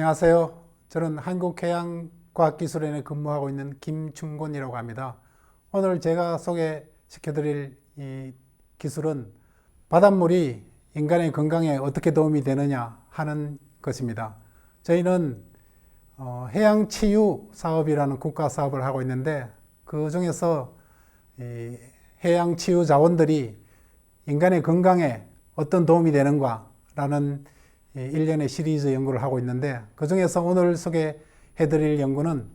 안녕하세요. 저는 한국해양과학기술원에 근무하고 있는 김충곤이라고 합니다. 오늘 제가 소개시켜드릴 이 기술은 바닷물이 인간의 건강에 어떻게 도움이 되느냐 하는 것입니다. 저희는 해양치유 사업이라는 국가 사업을 하고 있는데, 그 중에서 이 해양치유 자원들이 인간의 건강에 어떤 도움이 되는가라는 일련의 시리즈 연구를 하고 있는데, 그 중에서 오늘 소개해드릴 연구는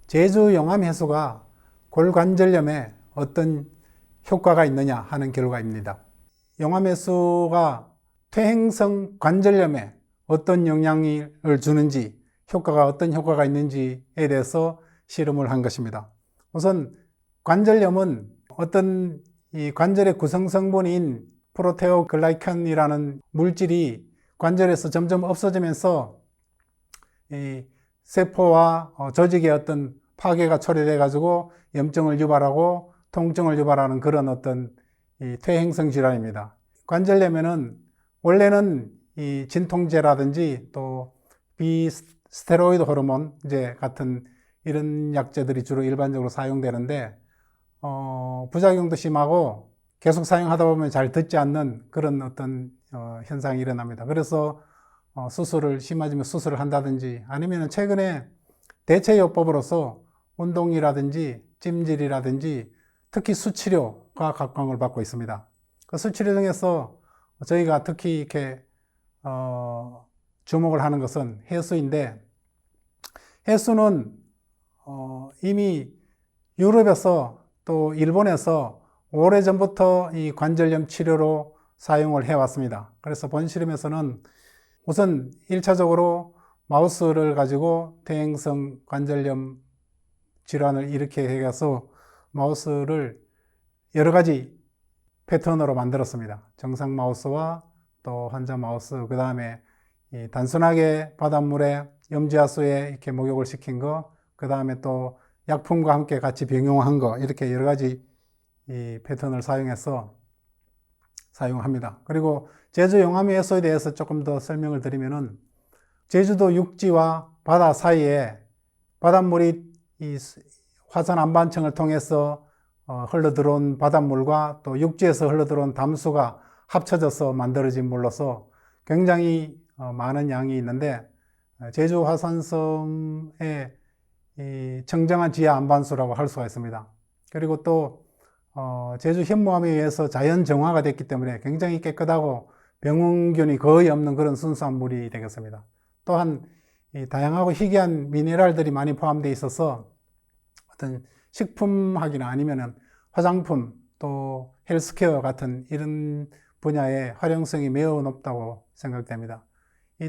제주 용암해수가 골관절염에 어떤 효과가 있느냐 하는 결과입니다. 용암해수가 퇴행성 관절염에 어떤 영향을 주는지, 어떤 효과가 있는지에 대해서 실험을 한 것입니다. 우선 관절염은 어떤 이 관절의 구성성분인 프로테오글라이칸이라는 물질이 관절에서 점점 없어지면서 이 세포와 조직의 어떤 파괴가 초래돼 가지고 염증을 유발하고 통증을 유발하는 그런 어떤 이 퇴행성 질환입니다. 관절염에는 원래는 이 진통제라든지 또 비스테로이드 호르몬제 같은 이런 약제들이 주로 일반적으로 사용되는데, 부작용도 심하고 계속 사용하다 보면 잘 듣지 않는 그런 어떤 현상이 일어납니다. 그래서 수술을 심해지면 수술을 한다든지, 아니면 최근에 대체요법으로서 운동이라든지 찜질이라든지 특히 수치료가 각광을 받고 있습니다. 그 수치료 중에서 저희가 특히 이렇게 주목을 하는 것은 해수인데, 해수는 이미 유럽에서 또 일본에서 오래전부터 이 관절염 치료로 사용을 해왔습니다. 그래서 본 실험에서는 우선 1차적으로 마우스를 가지고 퇴행성 관절염 질환을 일으키게 해서 마우스를 여러 가지 패턴으로 만들었습니다. 정상 마우스와 또 환자 마우스, 그 다음에 단순하게 바닷물에 염지하수에 이렇게 목욕을 시킨 거, 그 다음에 또 약품과 함께 같이 병용한 거, 이렇게 여러 가지 이 패턴을 사용합니다. 그리고 제주 용암해수에 대해서 조금 더 설명을 드리면은, 제주도 육지와 바다 사이에 바닷물이 이 화산 안반층을 통해서 흘러들어온 바닷물과 또 육지에서 흘러들어온 담수가 합쳐져서 만들어진 물로서 굉장히 많은 양이 있는데, 제주 화산섬의 이 청정한 지하 안반수라고 할 수가 있습니다. 그리고 또 제주 현무암에 의해서 자연 정화가 됐기 때문에 굉장히 깨끗하고 병원균이 거의 없는 그런 순수한 물이 되겠습니다. 또한 이 다양하고 희귀한 미네랄들이 많이 포함되어 있어서 어떤 식품학이나 아니면은 화장품 또 헬스케어 같은 이런 분야의 활용성이 매우 높다고 생각됩니다.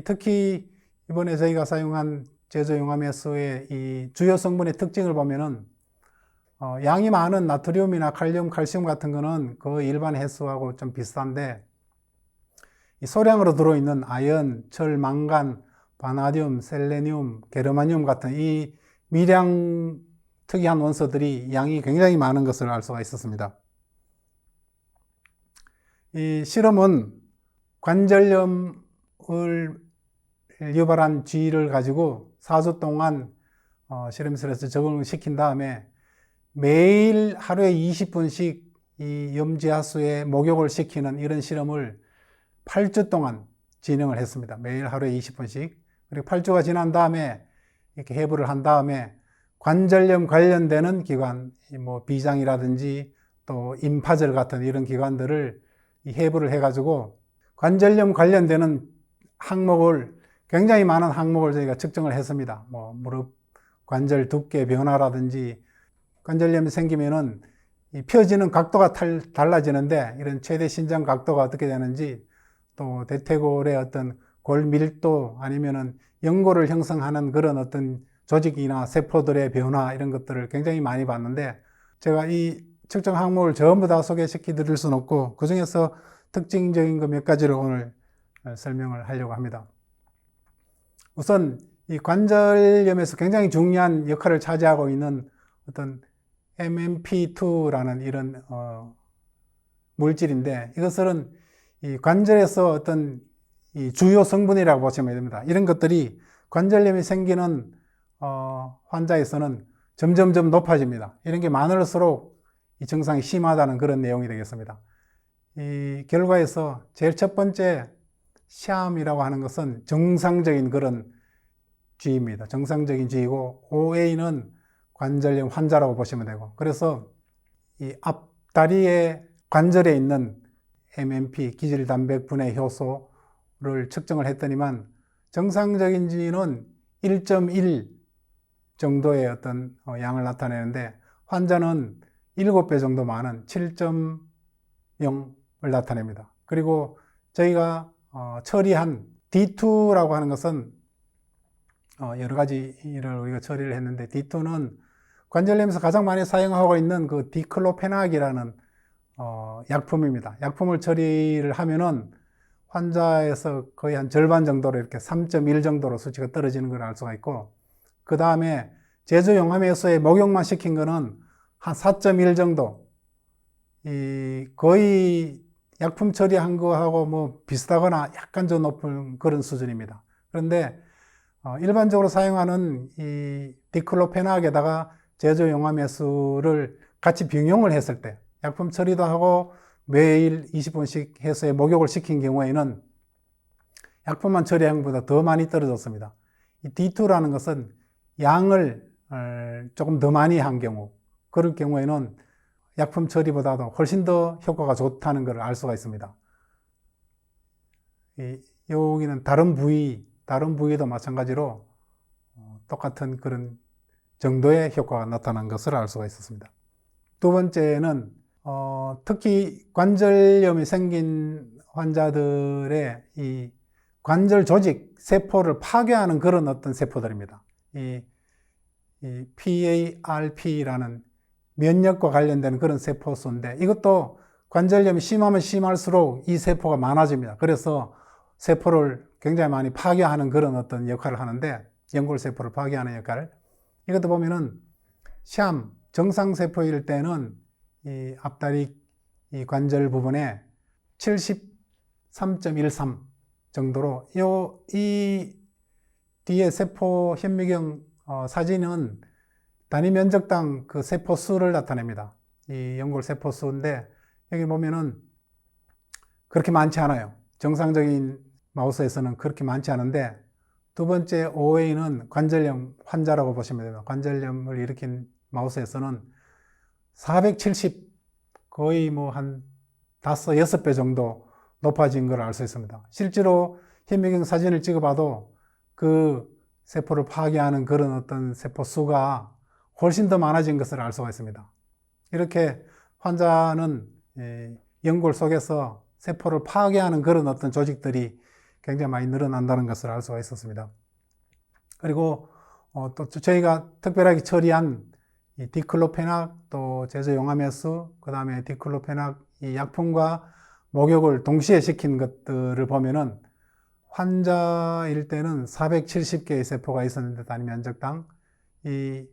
특히 이번에 저희가 사용한 제주 용암해수의 이 주요 성분의 특징을 보면은, 양이 많은 나트륨이나 칼륨, 칼슘 같은 거는 그 일반 해수하고 좀 비슷한데, 이 소량으로 들어있는 아연, 철, 망간, 바나듐, 셀레늄, 게르마늄 같은 이 미량 특이한 원소들이 양이 굉장히 많은 것을 알 수가 있었습니다. 이 실험은 관절염을 유발한 쥐를 가지고 4주 동안 실험실에서 적응을 시킨 다음에 매일 하루에 20분씩 이 염지하수에 목욕을 시키는 이런 실험을 8주 동안 진행을 했습니다. 매일 하루에 20분씩. 그리고 8주가 지난 다음에 이렇게 해부를 한 다음에 관절염 관련되는 기관, 뭐 비장이라든지 또 임파절 같은 이런 기관들을 해부를 해가지고 관절염 관련되는 항목을, 굉장히 많은 항목을 저희가 측정을 했습니다. 뭐 무릎 관절 두께 변화라든지, 관절염이 생기면은 이 펴지는 각도가 달라지는데 이런 최대 신장 각도가 어떻게 되는지, 또 대퇴골의 어떤 골 밀도 아니면은 연골을 형성하는 그런 어떤 조직이나 세포들의 변화, 이런 것들을 굉장히 많이 봤는데, 제가 이 측정 항목을 전부 다 소개시켜 드릴 수는 없고 그 중에서 특징적인 거 몇 가지를 오늘 설명을 하려고 합니다. 우선 이 관절염에서 굉장히 중요한 역할을 차지하고 있는 어떤 MMP2라는 이런 물질인데, 이것은 이 관절에서 어떤 이 주요 성분이라고 보시면 됩니다. 이런 것들이 관절염이 생기는 환자에서는 점점점 높아집니다. 이런 게 많을수록 이 증상이 심하다는 그런 내용이 되겠습니다. 이 결과에서 제일 첫 번째 샴이라고 하는 것은 정상적인 그런 쥐입니다. 정상적인 쥐이고 OA는 관절염 환자라고 보시면 되고, 그래서 이 앞다리의 관절에 있는 MMP 기질단백분해 효소를 측정을 했더니만 정상적인 쥐는 1.1 정도의 어떤 양을 나타내는데 환자는 7배 정도 많은 7.0을 나타냅니다. 그리고 저희가 처리한 D2라고 하는 것은 여러 가지를 우리가 처리를 했는데, D2는 관절염에서 가장 많이 사용하고 있는 그 디클로페낙이라는 약품입니다. 약품을 처리를 하면은 환자에서 거의 한 절반 정도로 이렇게 3.1 정도로 수치가 떨어지는 걸 알 수가 있고, 그 다음에 제조용암해소에 목욕만 시킨 거는 한 4.1 정도, 거의 약품 처리한 거하고 뭐 비슷하거나 약간 더 높은 그런 수준입니다. 그런데 일반적으로 사용하는 이 디클로페낙에다가 제조용암해수를 같이 병용을 했을 때, 약품 처리도 하고 매일 20분씩 해수에 목욕을 시킨 경우에는 약품만 처리한 것보다 더 많이 떨어졌습니다. 이 D2라는 것은 양을 조금 더 많이 한 경우, 그럴 경우에는 약품 처리보다도 훨씬 더 효과가 좋다는 것을 알 수가 있습니다. 여기는 다른 부위도 마찬가지로 똑같은 그런 정도의 효과가 나타난 것을 알 수가 있었습니다. 두 번째는 특히 관절염이 생긴 환자들의 이 관절 조직 세포를 파괴하는 그런 어떤 세포들입니다. 이 PARP라는 면역과 관련된 그런 세포수인데, 이것도 관절염이 심하면 심할수록 이 세포가 많아집니다. 그래서 세포를 굉장히 많이 파괴하는 그런 어떤 역할을 하는데, 연골세포를 파괴하는 역할을, 이것도 보면은 샴 정상세포일 때는 이 앞다리 이 관절 부분에 73.13 정도로, 이 뒤에 세포 현미경 사진은 단위 면적당 그 세포 수를 나타냅니다. 이 연골 세포 수인데, 여기 보면은 그렇게 많지 않아요. 정상적인 마우스에서는 그렇게 많지 않은데, 두 번째 OA는 관절염 환자라고 보시면 됩니다. 관절염을 일으킨 마우스에서는 470, 거의 뭐 한 5, 6배 정도 높아진 걸 알 수 있습니다. 실제로 현미경 사진을 찍어봐도 그 세포를 파괴하는 그런 어떤 세포 수가 훨씬 더 많아진 것을 알 수가 있습니다. 이렇게 환자는 연골 속에서 세포를 파괴하는 그런 어떤 조직들이 굉장히 많이 늘어난다는 것을 알 수가 있었습니다. 그리고 또 저희가 특별하게 처리한 이 디클로페낙, 또 제조용암해수, 그 다음에 디클로페낙 이 약품과 목욕을 동시에 시킨 것들을 보면은 환자일 때는 470개의 세포가 있었는데, 단위 면적당 이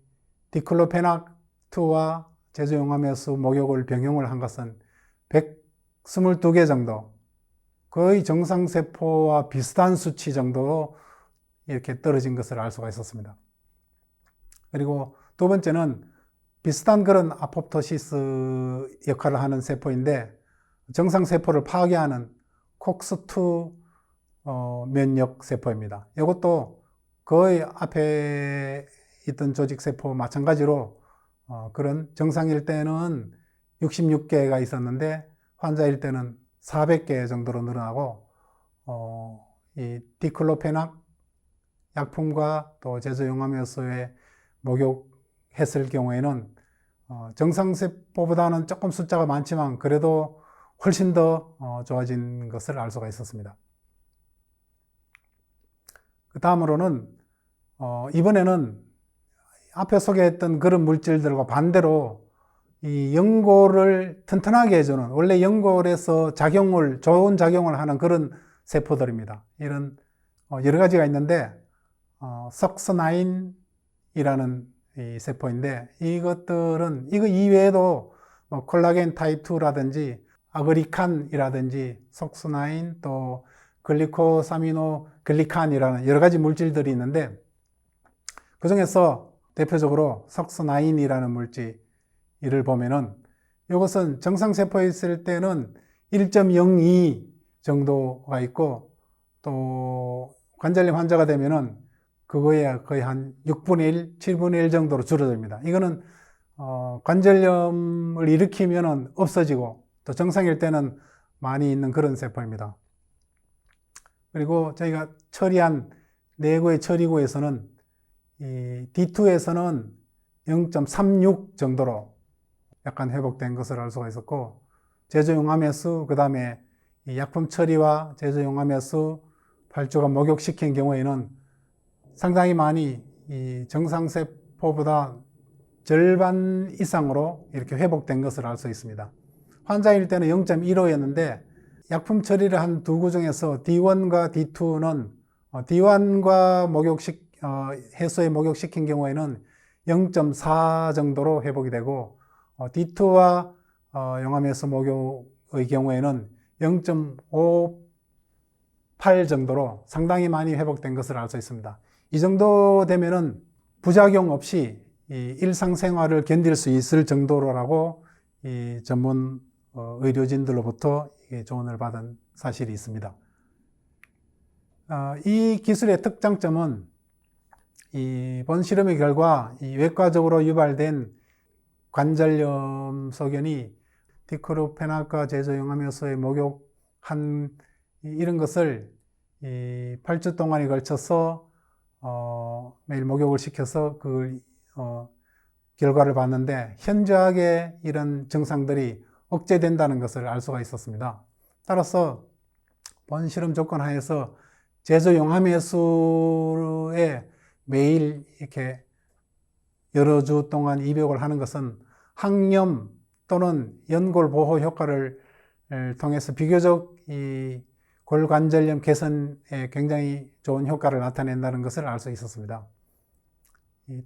디클로페낙2와 제조용암해수 목욕을 병용을 한 것은 122개 정도, 거의 정상세포와 비슷한 수치 정도로 이렇게 떨어진 것을 알 수가 있었습니다. 그리고 두 번째는 비슷한 그런 아포프토시스 역할을 하는 세포인데, 정상세포를 파괴하는 콕스2 면역 세포입니다. 이것도 거의 앞에 있던 조직세포 마찬가지로 그런 정상일 때는 66개가 있었는데 환자일 때는 400개 정도로 늘어나고, 이 디클로페낙 약품과 또 제조용암해수에 목욕했을 경우에는 정상세포보다는 조금 숫자가 많지만 그래도 훨씬 더 좋아진 것을 알 수가 있었습니다. 그 다음으로는 이번에는 앞에 소개했던 그런 물질들과 반대로 이 연골을 튼튼하게 해주는, 원래 연골에서 좋은 작용을 하는 그런 세포들입니다. 이런 여러 가지가 있는데, 석스나인이라는 이 세포인데, 이거 이외에도 콜라겐 타입 2라든지 아그리칸이라든지 석스나인, 또 글리코사미노 글리칸이라는 여러 가지 물질들이 있는데 그 중에서 대표적으로 석소9이라는 물질을 보면은 이것은 정상세포에 있을 때는 1.02 정도가 있고 또 관절염 환자가 되면은 그거에 거의 한 6분의 1, 7분의 1 정도로 줄어듭니다. 이거는 관절염을 일으키면은 없어지고 또 정상일 때는 많이 있는 그런 세포입니다. 그리고 저희가 처리한 내구의 처리구에서는 이 D2에서는 0.36 정도로 약간 회복된 것을 알 수가 있었고 제조용암의 수, 그 다음에 약품 처리와 제조용암의 수, 발주가 목욕시킨 경우에는 상당히 많이 이 정상세포보다 절반 이상으로 이렇게 회복된 것을 알 수 있습니다. 환자일 때는 0.15였는데 약품 처리를 한 두구 중에서 D1과 D2는 D1과 해소에 목욕시킨 경우에는 0.4 정도로 회복이 되고 D2와 용암해소 목욕의 경우에는 0.58 정도로 상당히 많이 회복된 것을 알 수 있습니다. 이 정도 되면은 부작용 없이 이 일상생활을 견딜 수 있을 정도라고 이 전문 의료진들로부터 조언을 받은 사실이 있습니다. 이 기술의 특장점은 이본 실험의 결과 이 외과적으로 유발된 관절염 소견이 디클로페나크와 제조용암효소에 목욕한 이런 것을 8주 동안에 걸쳐서 매일 목욕을 시켜서 그 결과를 봤는데 현저하게 이런 증상들이 억제된다는 것을 알 수가 있었습니다. 따라서 본 실험 조건 하에서 제조용암해수에 매일 이렇게 여러 주 동안 입욕을 하는 것은 항염 또는 연골 보호 효과를 통해서 비교적 이 골관절염 개선에 굉장히 좋은 효과를 나타낸다는 것을 알 수 있었습니다.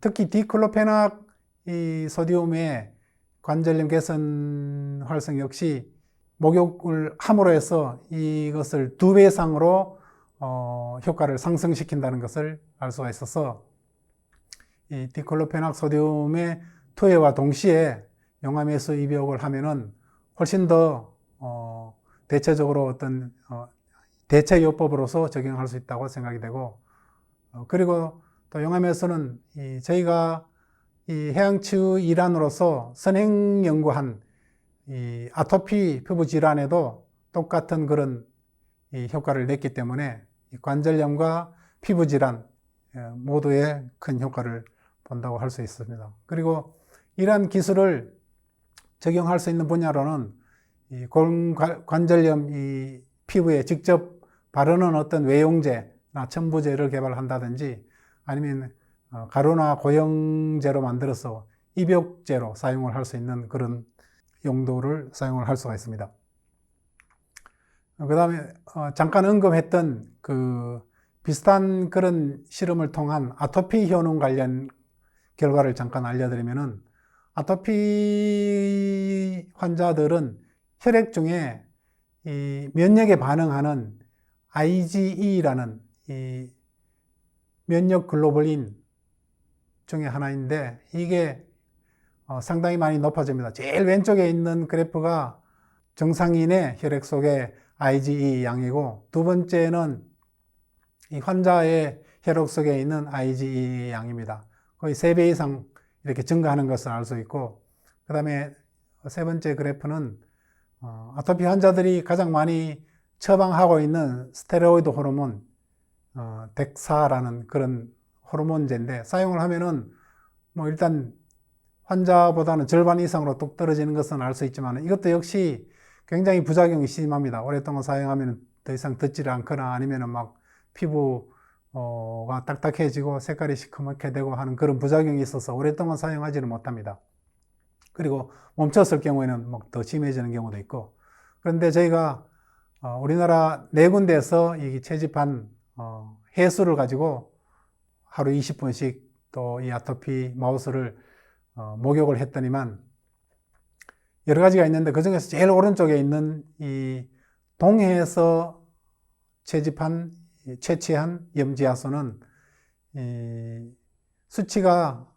특히 디클로페낙 소디움의 관절염 개선 활성 역시 목욕을 함으로 해서 이것을 2배 이상으로 효과를 상승시킨다는 것을 알 수가 있어서 이 디클로페낙 소디움의 투여와 동시에 용암해수 입욕을 하면은 훨씬 더 대체적으로 어떤 대체요법으로서 적용할 수 있다고 생각이 되고 그리고 또 용암해수는 저희가 이 해양치유 일환으로서 선행 연구한 이 아토피 피부 질환에도 똑같은 그런 이 효과를 냈기 때문에 이 관절염과 피부 질환 모두에 큰 효과를 본다고 할 수 있습니다. 그리고 이러한 기술을 적용할 수 있는 분야로는 이 관절염 이 피부에 직접 바르는 어떤 외용제나 첨부제를 개발한다든지 아니면 가루나 고형제로 만들어서 입욕제로 사용을 할 수 있는 그런 용도를 사용을 할 수가 있습니다. 그 다음에 잠깐 언급했던 그 비슷한 그런 실험을 통한 아토피 효능 관련 결과를 잠깐 알려드리면은 아토피 환자들은 혈액 중에 이 면역에 반응하는 IgE라는 이 면역 글로불린 중에 하나인데 이게 상당히 많이 높아집니다. 제일 왼쪽에 있는 그래프가 정상인의 혈액 속의 IgE 양이고 두 번째는 이 환자의 혈액 속에 있는 IgE 양입니다. 거의 3배 이상 이렇게 증가하는 것을 알 수 있고 그 다음에 세 번째 그래프는 아토피 환자들이 가장 많이 처방하고 있는 스테로이드 호르몬 덱사라는 그런 호르몬제인데 사용을 하면은 뭐 일단 환자보다는 절반 이상으로 뚝 떨어지는 것은 알 수 있지만 이것도 역시 굉장히 부작용이 심합니다. 오랫동안 사용하면 더 이상 듣지를 않거나 아니면은 막 피부가 딱딱해지고 색깔이 시커멓게 되고 하는 그런 부작용이 있어서 오랫동안 사용하지는 못합니다. 그리고 멈췄을 경우에는 막 더 심해지는 경우도 있고 그런데 저희가 우리나라 4군데에서 이 채집한 해수를 가지고 하루 20분씩 또 이 아토피 마우스를 목욕을 했더니만 여러 가지가 있는데 그 중에서 제일 오른쪽에 있는 이 동해에서 채취한 염지아소는 수치가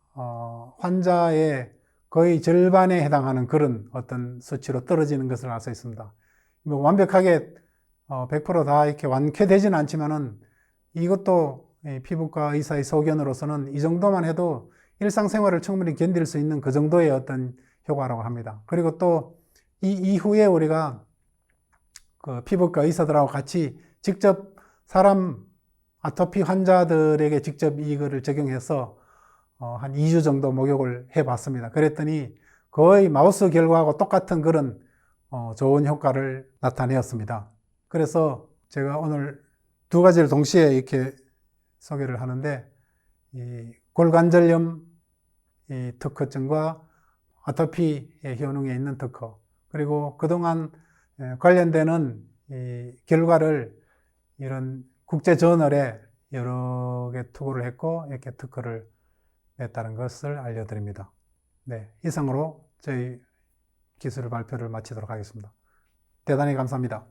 환자의 거의 절반에 해당하는 그런 어떤 수치로 떨어지는 것을 알 수 있습니다. 뭐 완벽하게 100%다 이렇게 완쾌되지는 않지만은 이것도 피부과 의사의 소견으로서는 이 정도만 해도 일상생활을 충분히 견딜 수 있는 그 정도의 어떤 효과라고 합니다. 그리고 또 이 이후에 우리가 그 피부과 의사들하고 같이 직접 사람 아토피 환자들에게 직접 이거를 적용해서 한 2주 정도 목욕을 해봤습니다. 그랬더니 거의 마우스 결과하고 똑같은 그런 좋은 효과를 나타내었습니다. 그래서 제가 오늘 두 가지를 동시에 이렇게 소개를 하는데, 이 골관절염 특허증과 아토피의 효능에 있는 특허, 그리고 그동안 관련되는 이 결과를 이런 국제 저널에 여러 개 투고를 했고 이렇게 특허를 냈다는 것을 알려드립니다. 네, 이상으로 저희 기술 발표를 마치도록 하겠습니다. 대단히 감사합니다.